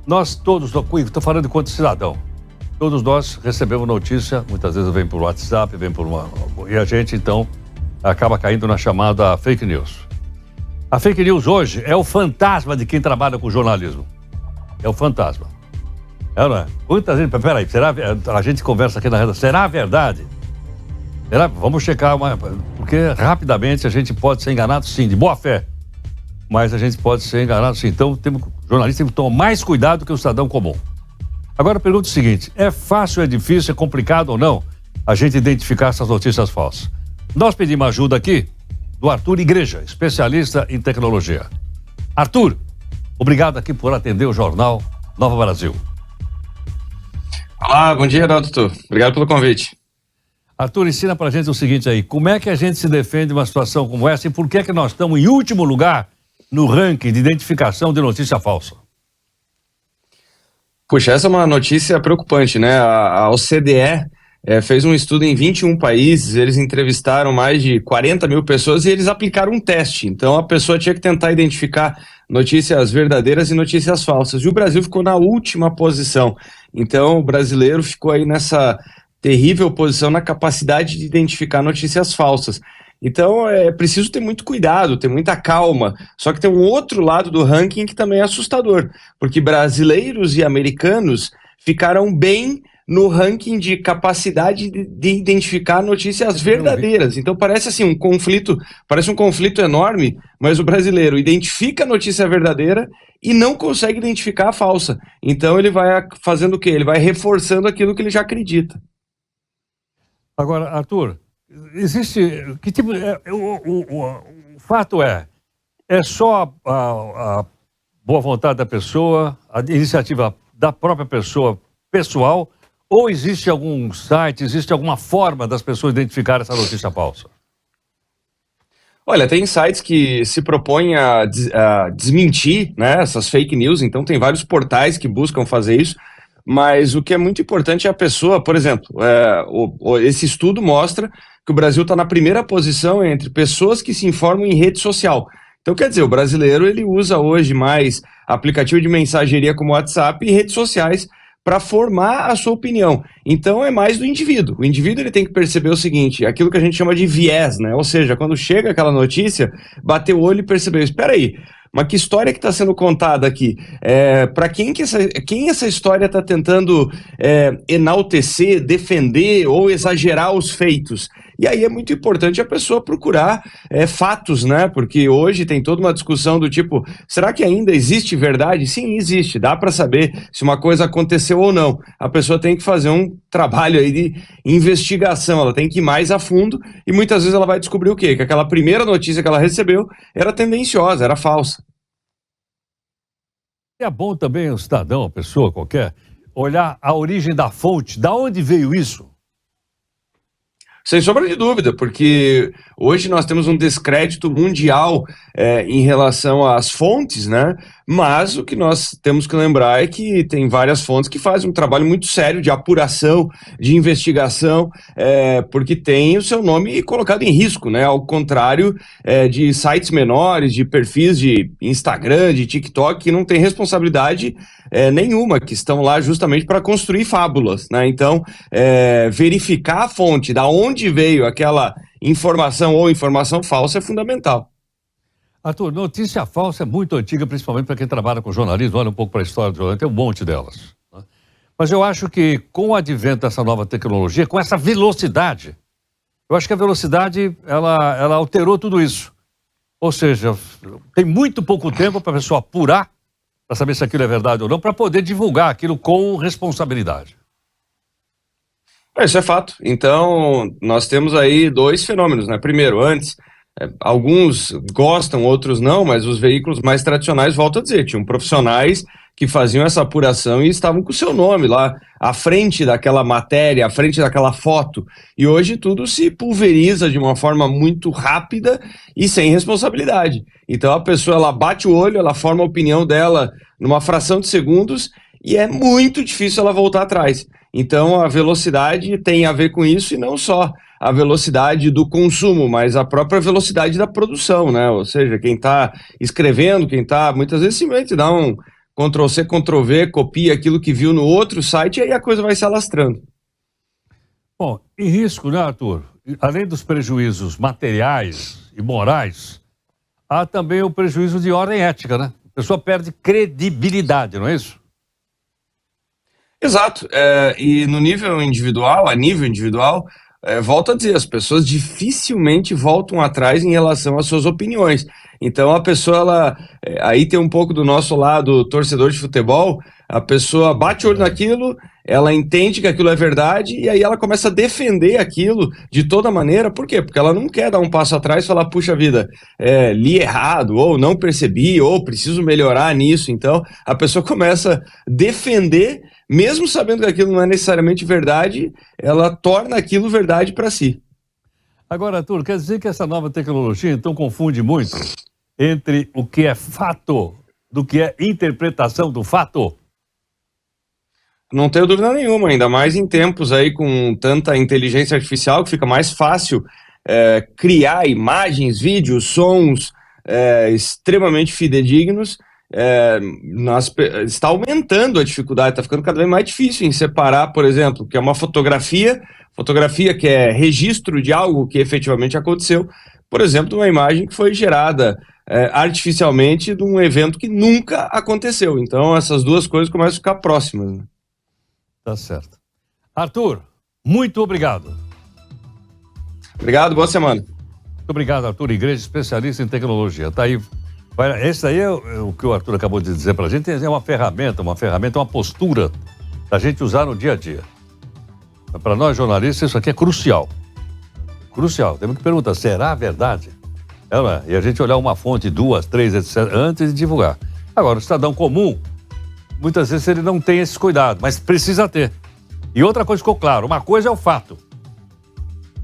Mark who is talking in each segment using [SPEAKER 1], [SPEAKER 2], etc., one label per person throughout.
[SPEAKER 1] Nós todos, estou falando enquanto cidadão, todos nós recebemos notícia, muitas vezes vem por WhatsApp, vem por e a gente, então, acaba caindo na chamada fake news. A fake news hoje é o fantasma de quem trabalha com jornalismo. É o fantasma. É, não é? Quantas vezes... Peraí, a gente conversa aqui na rede, será verdade? Vamos checar, porque rapidamente a gente pode ser enganado, sim, de boa fé. Mas a gente pode ser enganado, sim. Então, o jornalista tem que tomar mais cuidado que o cidadão comum. Agora, eu pergunto o seguinte, é fácil, é difícil, é complicado ou não a gente identificar essas notícias falsas? Nós pedimos ajuda aqui do Arthur Igreja, especialista em tecnologia. Arthur, obrigado aqui por atender o jornal Nova Brasil.
[SPEAKER 2] Olá, bom dia, doutor. Obrigado pelo convite.
[SPEAKER 1] Arthur, ensina pra gente o seguinte aí, como é que a gente se defende de uma situação como essa e por que é que nós estamos em último lugar no ranking de identificação de notícia falsa?
[SPEAKER 2] Puxa, essa é uma notícia preocupante, né? A OCDE fez um estudo em 21 países, eles entrevistaram mais de 40 mil pessoas e eles aplicaram um teste. Então a pessoa tinha que tentar identificar notícias verdadeiras e notícias falsas. E o Brasil ficou na última posição. Então o brasileiro ficou aí nessa terrível posição na capacidade de identificar notícias falsas. Então é preciso ter muito cuidado, ter muita calma. Só que tem um outro lado do ranking que também é assustador, porque brasileiros e americanos ficaram bem no ranking de capacidade de identificar notícias verdadeiras. Então parece assim um conflito enorme, mas o brasileiro identifica a notícia verdadeira e não consegue identificar a falsa. Então ele vai fazendo o quê? Ele vai reforçando aquilo que ele já acredita.
[SPEAKER 1] Agora, Arthur, existe... Que tipo... o fato é só a boa vontade da pessoa, a iniciativa da própria pessoa pessoal, ou existe algum site, existe alguma forma das pessoas identificarem essa notícia falsa?
[SPEAKER 2] Olha, tem sites que se propõem a desmentir, né, essas fake news, então tem vários portais que buscam fazer isso, mas o que é muito importante é a pessoa, por exemplo, esse estudo mostra que o Brasil está na primeira posição entre pessoas que se informam em rede social. Então, quer dizer, o brasileiro ele usa hoje mais aplicativo de mensageria como WhatsApp e redes sociais para formar a sua opinião. Então é mais do indivíduo. O indivíduo ele tem que perceber o seguinte, aquilo que a gente chama de viés, né? Ou seja, quando chega aquela notícia, bater o olho e perceber, espera aí, mas que história que está sendo contada aqui? Para quem essa história está tentando enaltecer, defender ou exagerar os feitos? E aí é muito importante a pessoa procurar fatos, né? Porque hoje tem toda uma discussão do tipo, será que ainda existe verdade? Sim, existe. Dá para saber se uma coisa aconteceu ou não. A pessoa tem que fazer um trabalho aí de investigação, ela tem que ir mais a fundo e muitas vezes ela vai descobrir o quê? Que aquela primeira notícia que ela recebeu era tendenciosa, era falsa.
[SPEAKER 1] É bom também o cidadão, a pessoa qualquer, olhar a origem da fonte, da onde veio isso?
[SPEAKER 2] Sem sombra de dúvida, porque hoje nós temos um descrédito mundial em relação às fontes, né? Mas o que nós temos que lembrar é que tem várias fontes que fazem um trabalho muito sério de apuração, de investigação, porque tem o seu nome colocado em risco, né? Ao contrário de sites menores, de perfis de Instagram, de TikTok, que não tem responsabilidade nenhuma, que estão lá justamente para construir fábulas, né? Então, verificar a fonte, da onde veio aquela informação ou informação falsa é fundamental.
[SPEAKER 1] Arthur, notícia falsa é muito antiga, principalmente para quem trabalha com jornalismo, olha um pouco para a história do jornalismo, tem um monte delas. Né? Mas eu acho que com o advento dessa nova tecnologia, com essa velocidade, eu acho que a velocidade, ela alterou tudo isso. Ou seja, tem muito pouco tempo para a pessoa apurar, para saber se aquilo é verdade ou não, para poder divulgar aquilo com responsabilidade.
[SPEAKER 2] Isso é fato. Então, nós temos aí dois fenômenos, né? Primeiro, antes, alguns gostam, outros não, mas os veículos mais tradicionais, volto a dizer, tinham profissionais que faziam essa apuração e estavam com o seu nome lá à frente daquela matéria, à frente daquela foto. E hoje tudo se pulveriza de uma forma muito rápida e sem responsabilidade. Então a pessoa ela bate o olho, ela forma a opinião dela numa fração de segundos e é muito difícil ela voltar atrás. Então a velocidade tem a ver com isso e não só a velocidade do consumo, mas a própria velocidade da produção, né? Ou seja, quem está escrevendo, quem está muitas vezes simplesmente dá um Ctrl+C, Ctrl+V, copia aquilo que viu no outro site e aí a coisa vai se alastrando.
[SPEAKER 1] Bom, e risco, né, Arthur? Além dos prejuízos materiais e morais, há também o prejuízo de ordem ética, né? A pessoa perde credibilidade, não é isso?
[SPEAKER 2] Exato. E no nível individual, volto a dizer, as pessoas dificilmente voltam atrás em relação às suas opiniões. Então a pessoa, aí tem um pouco do nosso lado torcedor de futebol, a pessoa bate o olho naquilo, ela entende que aquilo é verdade e aí ela começa a defender aquilo de toda maneira. Por quê? Porque ela não quer dar um passo atrás e falar, puxa vida, li errado, ou não percebi, ou preciso melhorar nisso. Então a pessoa começa a defender, mesmo sabendo que aquilo não é necessariamente verdade, ela torna aquilo verdade para si.
[SPEAKER 1] Agora, Arthur, quer dizer que essa nova tecnologia então confunde muito entre o que é fato do que é interpretação do fato?
[SPEAKER 2] Não tenho dúvida nenhuma, ainda mais em tempos aí com tanta inteligência artificial que fica mais fácil criar imagens, vídeos, sons extremamente fidedignos. Está aumentando a dificuldade, está ficando cada vez mais difícil em separar, por exemplo, que é uma fotografia que é registro de algo que efetivamente aconteceu, por exemplo, uma imagem que foi gerada artificialmente de um evento que nunca aconteceu. Então essas duas coisas começam a ficar próximas, né?
[SPEAKER 1] Tá certo. Arthur, muito obrigado.
[SPEAKER 2] Obrigado, boa semana.
[SPEAKER 1] Muito obrigado, Arthur Igreja, especialista em tecnologia. Tá aí. Esse aí é o que o Arthur acabou de dizer pra gente, é uma ferramenta, uma postura da gente usar no dia a dia. Para nós jornalistas, isso aqui é crucial. Crucial. Temos que perguntar, será verdade? E a gente olhar uma fonte, 2, 3, etc., antes de divulgar. Agora, o cidadão comum, muitas vezes ele não tem esse cuidado, mas precisa ter. E outra coisa ficou claro, uma coisa é o fato.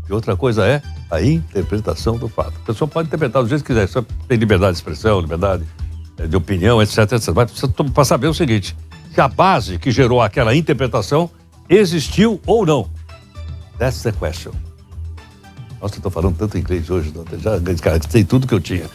[SPEAKER 1] E outra coisa é a interpretação do fato. A pessoa pode interpretar do jeito que quiser, só tem liberdade de expressão, liberdade de opinião, etc, etc. Mas precisa para saber o seguinte, se a base que gerou aquela interpretação existiu ou não. That's the question. Nossa, eu tô falando tanto inglês hoje, já sei tudo que eu tinha.